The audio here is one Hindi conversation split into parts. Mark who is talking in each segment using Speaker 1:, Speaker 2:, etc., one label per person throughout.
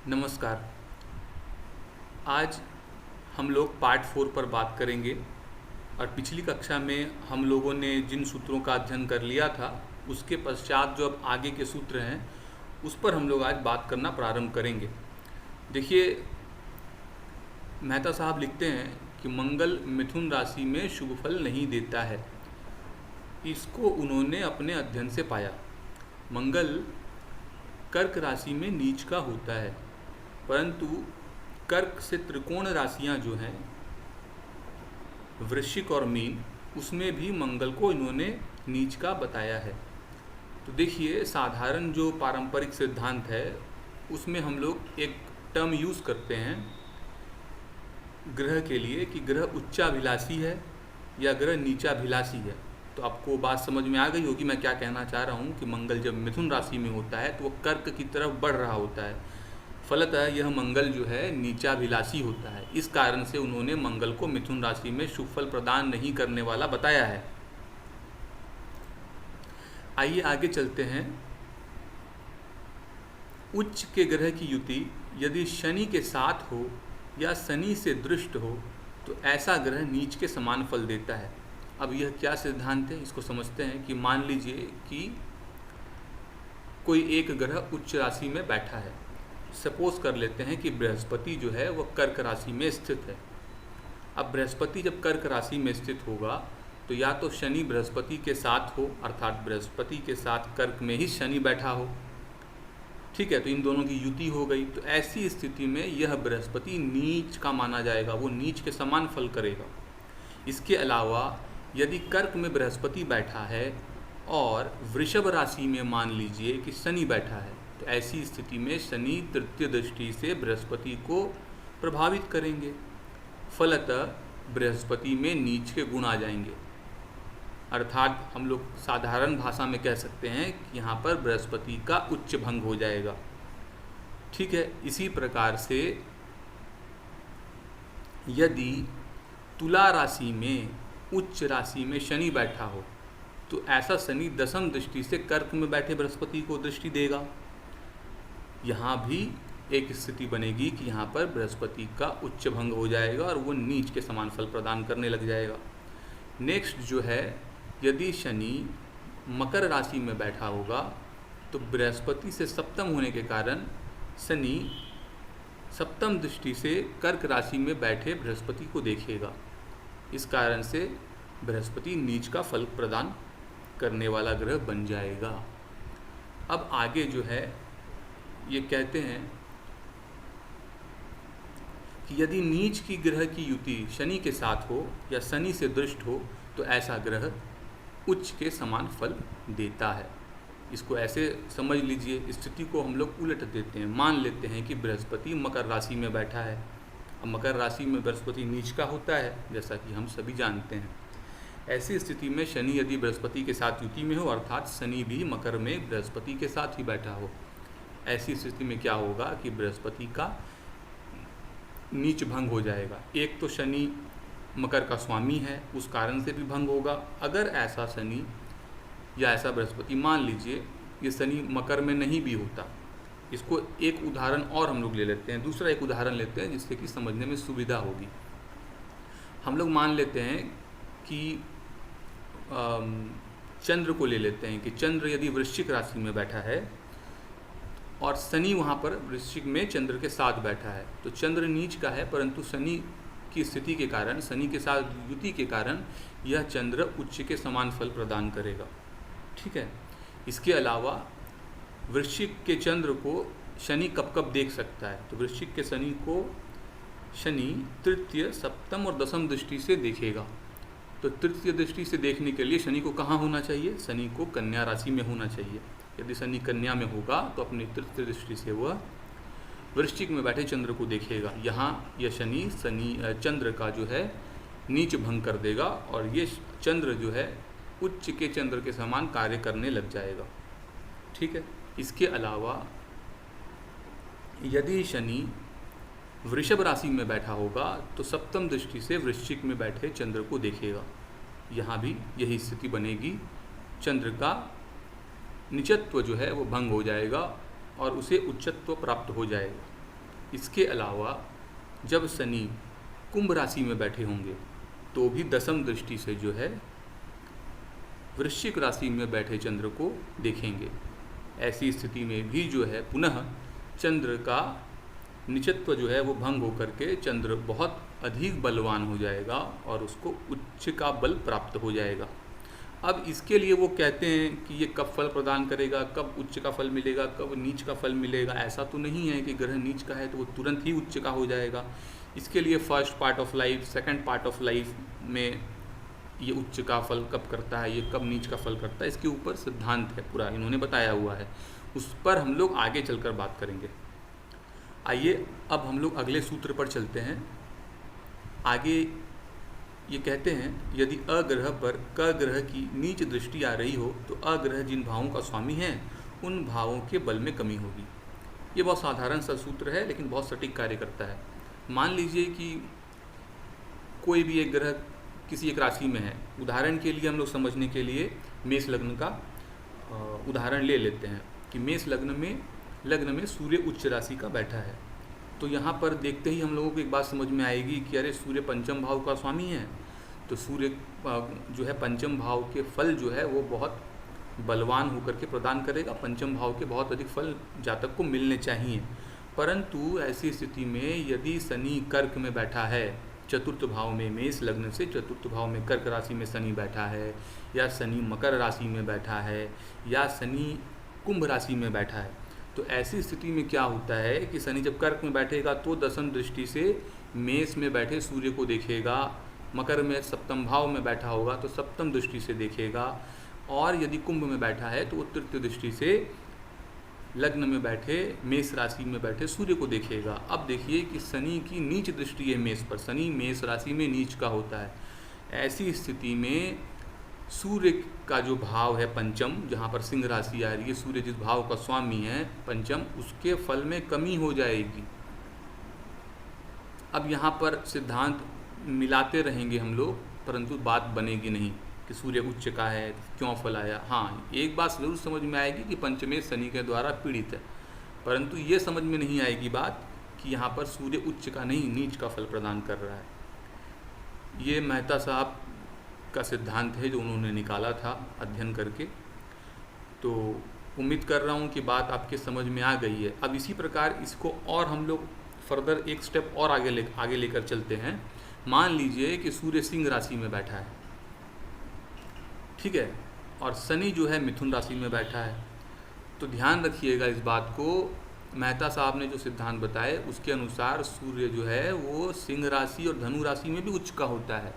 Speaker 1: नमस्कार। आज हम लोग पार्ट 4 पर बात करेंगे और पिछली कक्षा में हम लोगों ने जिन सूत्रों का अध्ययन कर लिया था उसके पश्चात जो अब आगे के सूत्र हैं उस पर हम लोग आज बात करना प्रारंभ करेंगे। देखिए, मेहता साहब लिखते हैं कि मंगल मिथुन राशि में शुभ फल नहीं देता है। इसको उन्होंने अपने अध्ययन से पाया। मंगल कर्क राशि में नीच का होता है, परंतु कर्क से त्रिकोण राशियां जो हैं वृश्चिक और मीन, उसमें भी मंगल को इन्होंने नीच का बताया है। तो देखिए, साधारण जो पारंपरिक सिद्धांत है उसमें हम लोग एक टर्म यूज़ करते हैं ग्रह के लिए कि ग्रह उच्चाभिलाषी है या ग्रह नीचाभिलाषी है। तो आपको बात समझ में आ गई होगी मैं क्या कहना चाह रहा हूँ कि मंगल जब मिथुन राशि में होता है तो वो कर्क की तरफ बढ़ रहा होता है, फलतः यह मंगल जो है नीचाभिलाषी होता है। इस कारण से उन्होंने मंगल को मिथुन राशि में शुभ फल प्रदान नहीं करने वाला बताया है। आइए आगे चलते हैं। उच्च के ग्रह की युति यदि शनि के साथ हो या शनि से दृष्ट हो तो ऐसा ग्रह नीच के समान फल देता है। अब यह क्या सिद्धांत है, इसको समझते हैं कि मान लीजिए कि कोई एक ग्रह उच्च राशि में बैठा है। सपोज कर लेते हैं कि बृहस्पति जो है वह कर्क राशि में स्थित है। अब बृहस्पति जब कर्क राशि में स्थित होगा तो या तो शनि बृहस्पति के साथ हो, अर्थात बृहस्पति के साथ कर्क में ही शनि बैठा हो, ठीक है, तो इन दोनों की युति हो गई। तो ऐसी स्थिति में यह बृहस्पति नीच का माना जाएगा, वो नीच के समान फल करेगा। इसके अलावा यदि कर्क में बृहस्पति बैठा है और वृषभ राशि में मान लीजिए कि शनि बैठा है, तो ऐसी स्थिति में शनि तृतीय दृष्टि से बृहस्पति को प्रभावित करेंगे, फलतः बृहस्पति में नीच के गुण आ जाएंगे। अर्थात हम लोग साधारण भाषा में कह सकते हैं कि यहाँ पर बृहस्पति का उच्च भंग हो जाएगा, ठीक है। इसी प्रकार से यदि तुला राशि में उच्च राशि में शनि बैठा हो तो ऐसा शनि दशम दृष्टि से कर्क में बैठे बृहस्पति को दृष्टि देगा। यहाँ भी एक स्थिति बनेगी कि यहाँ पर बृहस्पति का उच्च भंग हो जाएगा और वो नीच के समान फल प्रदान करने लग जाएगा। नेक्स्ट जो है, यदि शनि मकर राशि में बैठा होगा तो बृहस्पति से सप्तम होने के कारण शनि सप्तम दृष्टि से कर्क राशि में बैठे बृहस्पति को देखेगा। इस कारण से बृहस्पति नीच का फल प्रदान करने वाला ग्रह बन जाएगा। अब आगे जो है ये कहते हैं कि यदि नीच की ग्रह की युति शनि के साथ हो या शनि से दृष्ट हो तो ऐसा ग्रह उच्च के समान फल देता है। इसको ऐसे समझ लीजिए, स्थिति को हम लोग उलट देते हैं। मान लेते हैं कि बृहस्पति मकर राशि में बैठा है। अब मकर राशि में बृहस्पति नीच का होता है, जैसा कि हम सभी जानते हैं। ऐसी स्थिति में शनि यदि बृहस्पति के साथ युति में हो, अर्थात शनि भी मकर में बृहस्पति के साथ ही बैठा हो, ऐसी स्थिति में क्या होगा कि बृहस्पति का नीच भंग हो जाएगा। एक तो शनि मकर का स्वामी है, उस कारण से भी भंग होगा। अगर ऐसा शनि या ऐसा बृहस्पति, मान लीजिए ये शनि मकर में नहीं भी होता, इसको एक उदाहरण और हम लोग ले लेते हैं, दूसरा एक उदाहरण लेते हैं जिससे कि समझने में सुविधा होगी। हम लोग मान लेते हैं कि चंद्र को ले लेते हैं कि चंद्र यदि वृश्चिक राशि में बैठा है और शनि वहाँ पर वृश्चिक में चंद्र के साथ बैठा है, तो चंद्र नीच का है, परंतु शनि की स्थिति के कारण, शनि के साथ युति के कारण यह चंद्र उच्च के समान फल प्रदान करेगा, ठीक है। इसके अलावा वृश्चिक के चंद्र को शनि कब कब देख सकता है, तो वृश्चिक के शनि को शनि तृतीय, सप्तम और दशम दृष्टि से देखेगा। तो तृतीय दृष्टि से देखने के लिए शनि को कहाँ होना चाहिए, शनि को कन्या राशि में होना चाहिए। यदि शनि कन्या में होगा तो अपनी तृतीय दृष्टि से वह वृश्चिक में बैठे चंद्र को देखेगा। यहाँ यह शनि चंद्र का जो है नीच भंग कर देगा और ये चंद्र जो है उच्च के चंद्र के समान कार्य करने लग जाएगा, ठीक है। इसके अलावा यदि शनि वृषभ राशि में बैठा होगा तो सप्तम दृष्टि से वृश्चिक में बैठे चंद्र को देखेगा। यहाँ भी यही स्थिति बनेगी, चंद्र का निचत्व जो है वो भंग हो जाएगा और उसे उच्चत्व प्राप्त हो जाएगा। इसके अलावा जब शनि कुंभ राशि में बैठे होंगे तो भी दसम दृष्टि से जो है वृश्चिक राशि में बैठे चंद्र को देखेंगे। ऐसी स्थिति में भी जो है पुनः चंद्र का निचत्व जो है वो भंग होकर के चंद्र बहुत अधिक बलवान हो जाएगा और उसको उच्च का बल प्राप्त हो जाएगा। अब इसके लिए वो कहते हैं कि ये कब फल प्रदान करेगा, कब उच्च का फल मिलेगा, कब नीच का फल मिलेगा। ऐसा तो नहीं है कि ग्रह नीच का है तो वो तुरंत ही उच्च का हो जाएगा। इसके लिए first part of life, second part of life में ये उच्च का फल कब करता है, ये कब नीच का फल करता है, इसके ऊपर सिद्धांत है पूरा, इन्होंने बताया हुआ है। उस पर हम लोग आगे चलकर बात करेंगे। आइए अब हम लोग अगले सूत्र पर चलते हैं। आगे ये कहते हैं यदि अग्रह पर क ग्रह की नीच दृष्टि आ रही हो तो अग्रह जिन भावों का स्वामी है उन भावों के बल में कमी होगी। ये बहुत साधारण सा सूत्र है लेकिन बहुत सटीक कार्य करता है। मान लीजिए कि कोई भी एक ग्रह किसी एक राशि में है। उदाहरण के लिए हम लोग समझने के लिए मेष लग्न का उदाहरण ले लेते हैं कि मेष लग्न में सूर्य उच्च राशि का बैठा है। तो यहाँ पर देखते ही हम लोगों को एक बात समझ में आएगी कि अरे सूर्य पंचम भाव का स्वामी है, तो सूर्य जो है पंचम भाव के फल जो है वो बहुत बलवान होकर के प्रदान करेगा। पंचम भाव के बहुत अधिक फल जातक को मिलने चाहिए। परंतु ऐसी स्थिति में यदि शनि कर्क में बैठा है, चतुर्थ भाव में, मेष लग्न से चतुर्थ भाव में कर्क राशि में शनि बैठा है, या शनि मकर राशि में बैठा है, या शनि कुंभ राशि में बैठा है, तो ऐसी स्थिति में क्या होता है कि शनि जब कर्क में बैठेगा तो दसम दृष्टि से मेष में बैठे सूर्य को देखेगा, मकर में सप्तम भाव में बैठा होगा तो सप्तम दृष्टि से देखेगा, और यदि कुंभ में बैठा है तो वो तृतीय दृष्टि से लग्न में बैठे मेष राशि में बैठे सूर्य को देखेगा। अब देखिए कि शनि की नीच दृष्टि है मेष पर, शनि मेष राशि में नीच का होता है। ऐसी स्थिति में सूर्य का जो भाव है पंचम, जहाँ पर सिंह राशि आ रही है, सूर्य जिस भाव का स्वामी है पंचम, उसके फल में कमी हो जाएगी। अब यहाँ पर सिद्धांत मिलाते रहेंगे हम लोग, परंतु बात बनेगी नहीं कि सूर्य उच्च का है क्यों फल आया। हाँ, एक बात ज़रूर समझ में आएगी कि पंचमेश शनि के द्वारा पीड़ित है, परंतु ये समझ में नहीं आएगी बात कि यहाँ पर सूर्य उच्च का नहीं नीच का फल प्रदान कर रहा है। ये मेहता साहब का सिद्धांत है जो उन्होंने निकाला था अध्ययन करके। तो उम्मीद कर रहा हूँ कि बात आपके समझ में आ गई है। अब इसी प्रकार इसको और हम लोग फर्दर एक स्टेप और आगे लेकर चलते हैं। मान लीजिए कि सूर्य सिंह राशि में बैठा है, ठीक है, और शनि जो है मिथुन राशि में बैठा है। तो ध्यान रखिएगा इस बात को, मेहता साहब ने जो सिद्धांत बताए उसके अनुसार सूर्य जो है वो सिंह राशि और धनु राशि में भी उच्च का होता है।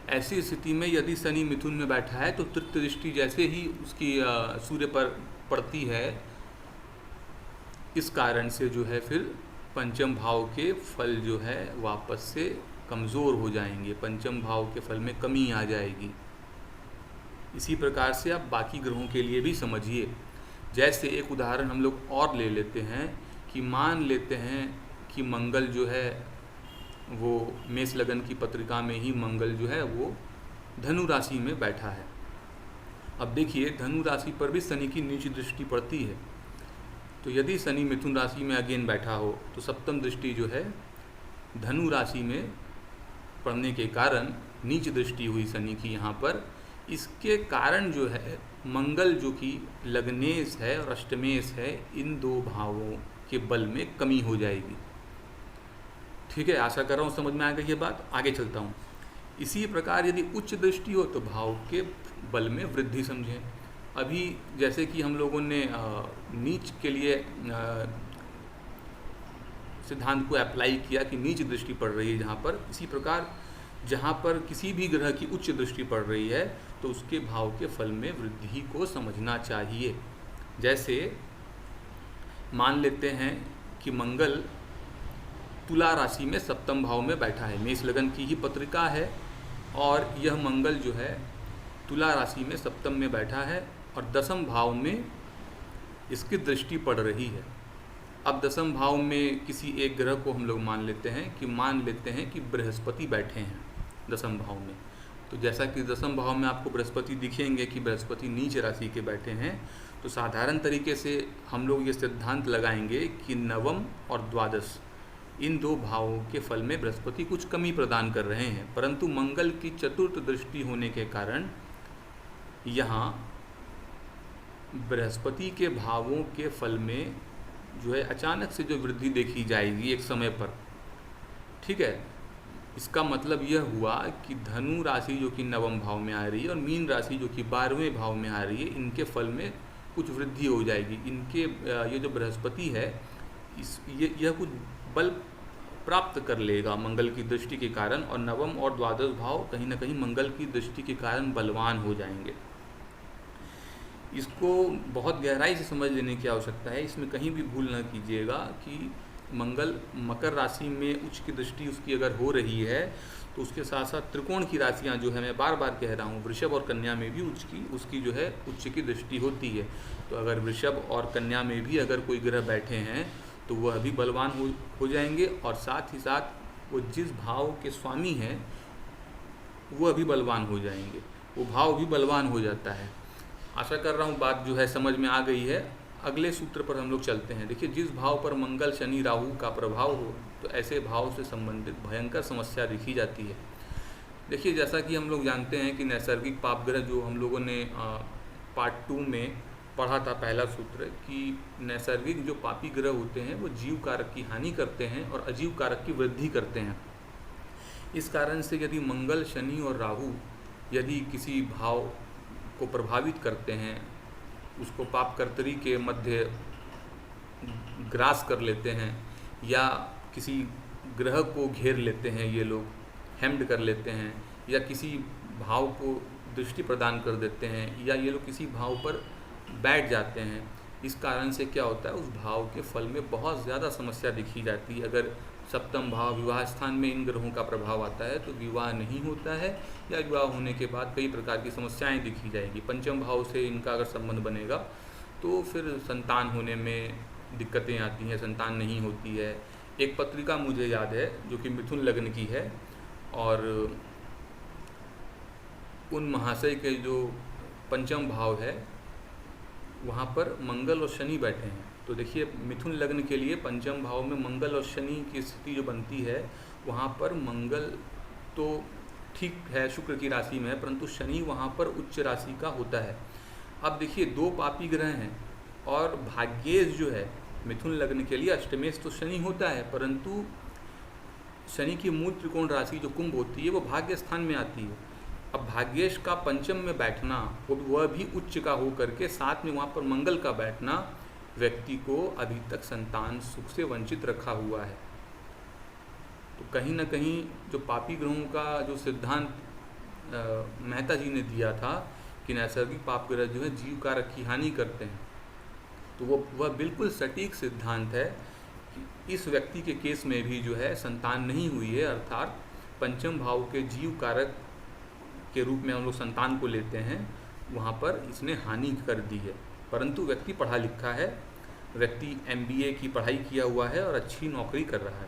Speaker 1: ऐसी स्थिति में यदि शनि मिथुन में बैठा है तो तृतीय दृष्टि जैसे ही उसकी सूर्य पर पड़ती है, इस कारण से जो है फिर पंचम भाव के फल जो है वापस से कमज़ोर हो जाएंगे, पंचम भाव के फल में कमी आ जाएगी। इसी प्रकार से आप बाकी ग्रहों के लिए भी समझिए। जैसे एक उदाहरण हम लोग और ले लेते हैं कि मान लेते हैं कि मंगल जो है वो मेष लगन की पत्रिका में ही मंगल जो है वो धनु राशि में बैठा है। अब देखिए धनु राशि पर भी शनि की नीच दृष्टि पड़ती है। तो यदि शनि मिथुन राशि में अगेन बैठा हो तो सप्तम दृष्टि जो है धनु राशि में पड़ने के कारण नीच दृष्टि हुई शनि की यहाँ पर। इसके कारण जो है मंगल जो कि लग्नेश है और अष्टमेश है, इन दो भावों के बल में कमी हो जाएगी। ठीक है, आशा कर रहा हूँ समझ में आ गई ये बात। आगे चलता हूँ। इसी प्रकार यदि उच्च दृष्टि हो तो भाव के बल में वृद्धि समझें। अभी जैसे कि हम लोगों ने नीच के लिए सिद्धांत को अप्लाई किया कि नीच दृष्टि पड़ रही है जहाँ पर, इसी प्रकार जहाँ पर किसी भी ग्रह की उच्च दृष्टि पड़ रही है तो उसके भाव के फल में वृद्धि को समझना चाहिए। जैसे मान लेते हैं कि मंगल तुला राशि में सप्तम भाव में बैठा है, मेष लगन की ही पत्रिका है और यह मंगल जो है तुला राशि में सप्तम में बैठा है और दसम भाव में इसकी दृष्टि पड़ रही है। अब दसम भाव में किसी एक ग्रह को हम लोग मान लेते हैं कि बृहस्पति बैठे हैं दसम भाव में। तो जैसा कि दसम भाव में आपको बृहस्पति दिखेंगे कि बृहस्पति नीच राशि के बैठे हैं, तो साधारण तरीके से हम लोग ये सिद्धांत लगाएंगे कि नवम और द्वादश इन दो भावों के फल में बृहस्पति कुछ कमी प्रदान कर रहे हैं, परंतु मंगल की चतुर्थ दृष्टि होने के कारण यहाँ बृहस्पति के भावों के फल में जो है अचानक से जो वृद्धि देखी जाएगी एक समय पर। ठीक है, इसका मतलब यह हुआ कि धनु राशि जो कि नवम भाव में आ रही है और मीन राशि जो कि 12वें भाव में आ रही है, इनके फल में कुछ वृद्धि हो जाएगी। इनके ये जो बृहस्पति है यह कुछ बल प्राप्त कर लेगा मंगल की दृष्टि के कारण, और नवम और द्वादश भाव कहीं ना कहीं मंगल की दृष्टि के कारण बलवान हो जाएंगे। इसको बहुत गहराई से समझ लेने की आवश्यकता है। इसमें कहीं भी भूल न कीजिएगा कि मंगल मकर राशि में उच्च की दृष्टि उसकी अगर हो रही है तो उसके साथ साथ त्रिकोण की राशियां जो है, मैं बार बार कह रहा हूँ, वृषभ और कन्या में भी उसकी जो है उच्च की दृष्टि होती है। तो अगर वृषभ और कन्या में भी अगर कोई ग्रह बैठे हैं तो वह भी बलवान हो जाएंगे, और साथ ही साथ वो जिस भाव के स्वामी हैं वह भी बलवान हो जाएंगे, वो भाव भी बलवान हो जाता है। आशा कर रहा हूँ बात जो है समझ में आ गई है। अगले सूत्र पर हम लोग चलते हैं। देखिए, जिस भाव पर मंगल शनि राहु का प्रभाव हो तो ऐसे भाव से संबंधित भयंकर समस्या दिखी जाती है। देखिए, जैसा कि हम लोग जानते हैं कि नैसर्गिक पाप ग्रह, जो हम लोगों ने पार्ट 2 में पढ़ा था पहला सूत्र, कि नैसर्गिक जो पापी ग्रह होते हैं वो जीव कारक की हानि करते हैं और अजीव कारक की वृद्धि करते हैं। इस कारण से यदि मंगल शनि और राहु यदि किसी भाव को प्रभावित करते हैं, उसको पाप कर्तरी के मध्य ग्रास कर लेते हैं, या किसी ग्रह को घेर लेते हैं, ये लोग हेम्ड कर लेते हैं, या किसी भाव को दृष्टि प्रदान कर देते हैं, या ये लोग किसी भाव पर बैठ जाते हैं, इस कारण से क्या होता है, उस भाव के फल में बहुत ज़्यादा समस्या दिखी जाती है। अगर सप्तम भाव विवाह स्थान में इन ग्रहों का प्रभाव आता है तो विवाह नहीं होता है, या विवाह होने के बाद कई प्रकार की समस्याएं दिखी जाएगी। पंचम भाव से इनका अगर संबंध बनेगा तो फिर संतान होने में दिक्कतें आती हैं, संतान नहीं होती है। एक पत्रिका मुझे याद है जो कि मिथुन लग्न की है, और उन महाशय के जो पंचम भाव है वहाँ पर मंगल और शनि बैठे हैं। तो देखिए, मिथुन लग्न के लिए पंचम भाव में मंगल और शनि की स्थिति जो बनती है, वहाँ पर मंगल तो ठीक है शुक्र की राशि में है, परंतु शनि वहाँ पर उच्च राशि का होता है। अब देखिए, दो पापी ग्रह हैं, और भाग्येश जो है मिथुन लग्न के लिए अष्टमेश तो शनि होता है, परंतु शनि की मूल त्रिकोण राशि जो कुंभ होती है वो भाग्य स्थान में आती है। अब भाग्येश का पंचम में बैठना, वह भी उच्च का हो करके साथ में वहाँ पर मंगल का बैठना व्यक्ति को अभी तक संतान सुख से वंचित रखा हुआ है। तो कहीं ना कहीं जो पापी ग्रहों का जो सिद्धांत मेहता जी ने दिया था कि नैसर्गिक पाप ग्रह जो है जीव कारक की हानि करते हैं, तो वह बिल्कुल सटीक सिद्धांत है कि इस व्यक्ति के केस में भी जो है संतान नहीं हुई है, अर्थात पंचम भाव के जीव कारक के रूप में हम लोग संतान को लेते हैं, वहाँ पर इसने हानि कर दी है। परंतु व्यक्ति पढ़ा लिखा है, व्यक्ति MBA की पढ़ाई किया हुआ है और अच्छी नौकरी कर रहा है।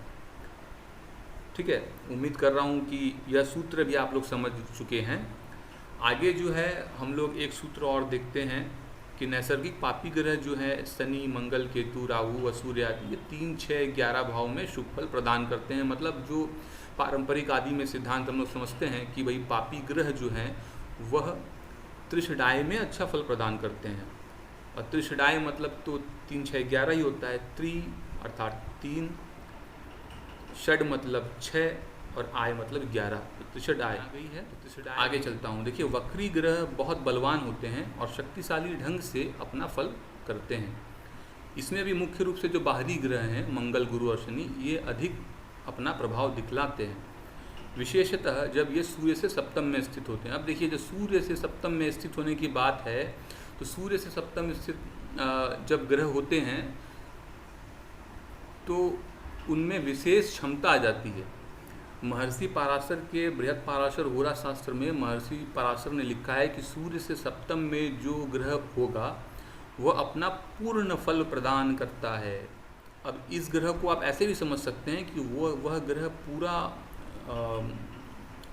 Speaker 1: ठीक है, उम्मीद कर रहा हूँ कि यह सूत्र भी आप लोग समझ चुके हैं। आगे जो है हम लोग एक सूत्र और देखते हैं कि नैसर्गिक पापी ग्रह जो है शनि, मंगल, केतु, राहु व सूर्य आदि, ये 3, 6, 11 भाव में शुभ फल प्रदान करते हैं। मतलब जो पारंपरिक आदि में सिद्धांत हम लोग समझते हैं कि भाई पापी ग्रह जो हैं वह त्रिषडाय में अच्छा फल प्रदान करते हैं, और त्रिषडाय मतलब तो 3, 6, 11 ही होता है। त्रि अर्थात 3, षड मतलब 6 और आय मतलब 11, तो त्रिषडाय आ गई है। तो त्रिषडाय आगे चलता हूँ। देखिए, वक्री ग्रह बहुत बलवान होते हैं और शक्तिशाली ढंग से अपना फल करते हैं। इसमें भी मुख्य रूप से जो बाहरी ग्रह हैं मंगल, गुरु और शनि, ये अधिक अपना प्रभाव दिखलाते हैं, विशेषतः जब ये सूर्य से सप्तम में स्थित होते हैं। अब देखिए, जब सूर्य से सप्तम में स्थित होने की बात है, तो सूर्य से सप्तम स्थित जब ग्रह होते हैं तो उनमें विशेष क्षमता आ जाती है। महर्षि पराशर के बृहद पराशर होरा शास्त्र में महर्षि पराशर ने लिखा है कि सूर्य से सप्तम में जो ग्रह होगा वह अपना पूर्ण फल प्रदान करता है। अब इस ग्रह को आप ऐसे भी समझ सकते हैं कि वह ग्रह पूरा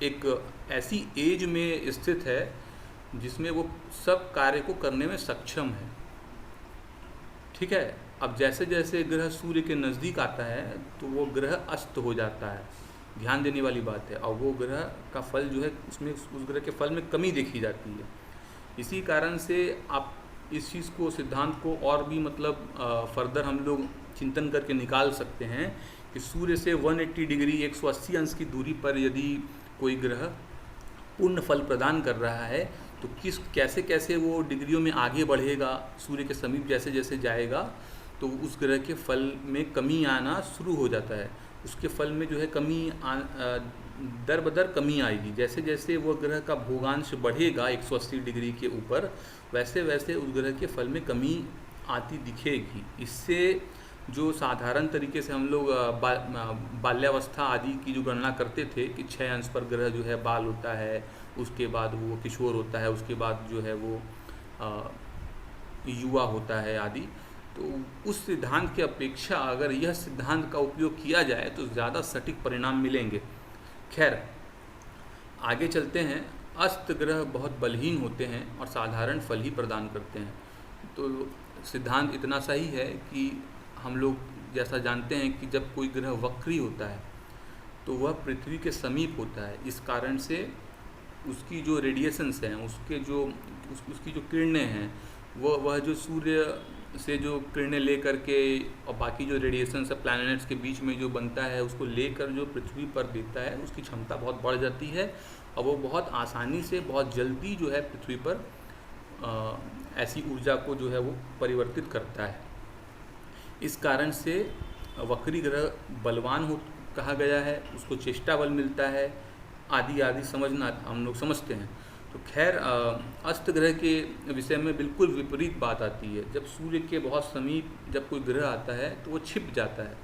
Speaker 1: एक ऐसी एज में स्थित है जिसमें वो सब कार्य को करने में सक्षम है। ठीक है, अब जैसे जैसे ग्रह सूर्य के नज़दीक आता है तो वो ग्रह अस्त हो जाता है, ध्यान देने वाली बात है। और वो ग्रह का फल जो है उसमें उस ग्रह के फल में कमी देखी जाती है। इसी कारण से आप इस चीज़ को, सिद्धांत को और भी मतलब फर्दर हम लोग चिंतन करके निकाल सकते हैं कि सूर्य से 180 डिग्री 180 अंश की दूरी पर यदि कोई ग्रह पूर्ण फल प्रदान कर रहा है तो कैसे कैसे वो डिग्रियों में आगे बढ़ेगा, सूर्य के समीप जैसे जैसे जाएगा तो उस ग्रह के फल में कमी आना शुरू हो जाता है। उसके फल में जो है कमी दर बदर कमी आएगी। जैसे जैसे वो ग्रह का भोगांश बढ़ेगा 180 डिग्री के ऊपर, वैसे वैसे उस ग्रह के फल में कमी आती दिखेगी। इससे जो साधारण तरीके से हम लोग बाल्यावस्था आदि की जो गणना करते थे कि 6 अंश पर ग्रह जो है बाल होता है, उसके बाद वो किशोर होता है, उसके बाद जो है वो युवा होता है आदि, तो उस सिद्धांत की अपेक्षा अगर यह सिद्धांत का उपयोग किया जाए तो ज़्यादा सटीक परिणाम मिलेंगे। खैर आगे चलते हैं। अस्त ग्रह बहुत बलहीन होते हैं और साधारण फल ही प्रदान करते हैं। तो सिद्धांत इतना सही है कि हम लोग जैसा जानते हैं कि जब कोई ग्रह वक्री होता है तो वह पृथ्वी के समीप होता है। इस कारण से उसकी जो रेडिएशंस हैं, उसकी जो किरणें हैं, वह जो सूर्य से जो किरणें लेकर के और बाकी जो रेडिएशंस है प्लैनेट्स के बीच में जो बनता है उसको लेकर जो पृथ्वी पर देता है, उसकी क्षमता बहुत बढ़ जाती है और वो बहुत आसानी से, बहुत जल्दी जो है पृथ्वी पर ऐसी ऊर्जा को जो है वो परिवर्तित करता है। इस कारण से वक्री ग्रह बलवान हो कहा गया है, उसको चेष्टा बल मिलता है आदि आदि समझना हम लोग समझते हैं। तो खैर अस्त ग्रह के विषय में बिल्कुल विपरीत बात आती है। जब सूर्य के बहुत समीप जब कोई ग्रह आता है तो वो छिप जाता है।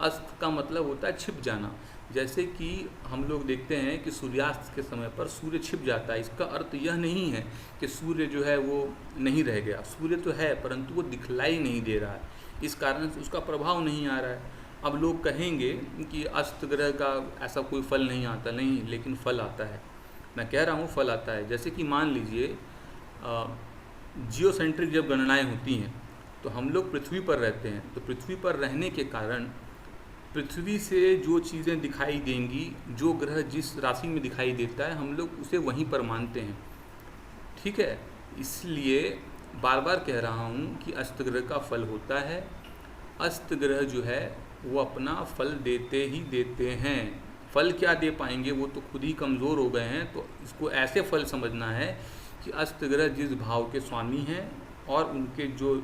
Speaker 1: अस्त का मतलब होता है छिप जाना। जैसे कि हम लोग देखते हैं कि सूर्यास्त के समय पर सूर्य छिप जाता है। इसका अर्थ यह नहीं है कि सूर्य जो है वो नहीं रह गया, सूर्य तो है परंतु वो दिखलाई नहीं दे रहा है, इस कारण से उसका प्रभाव नहीं आ रहा है। अब लोग कहेंगे कि अस्त ग्रह का ऐसा कोई फल नहीं आता, नहीं, लेकिन फल आता है। मैं कह रहा हूँ फल आता है। जैसे कि मान लीजिए जियोसेंट्रिक जब गणनाएं होती हैं तो हम लोग पृथ्वी पर रहते हैं, तो पृथ्वी पर रहने के कारण पृथ्वी से जो चीज़ें दिखाई देंगी, जो ग्रह जिस राशि में दिखाई देता है, हम लोग उसे वहीं पर मानते हैं। ठीक है, इसलिए बार बार कह रहा हूँ कि अस्त ग्रह का फल होता है। अस्त ग्रह जो है वो अपना फल देते ही देते हैं। फल क्या दे पाएंगे, वो तो खुद ही कमज़ोर हो गए हैं। तो इसको ऐसे फल समझना है कि अस्त ग्रह जिस भाव के स्वामी हैं और उनके जो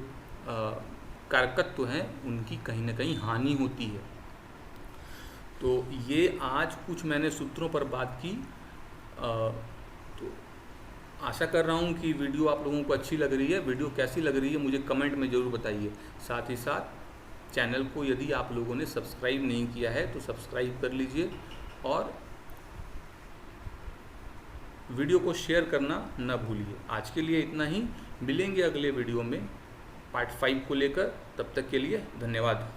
Speaker 1: कारकत्व हैं उनकी कहीं ना कहीं हानि होती है। तो ये आज कुछ मैंने सूत्रों पर बात की। तो आशा कर रहा हूँ कि वीडियो आप लोगों को अच्छी लग रही है। वीडियो कैसी लग रही है मुझे कमेंट में ज़रूर बताइए। साथ ही साथ चैनल को यदि आप लोगों ने सब्सक्राइब नहीं किया है तो सब्सक्राइब कर लीजिए और वीडियो को शेयर करना न भूलिए। आज के लिए इतना ही, मिलेंगे अगले वीडियो में पार्ट 5 को लेकर। तब तक के लिए धन्यवाद।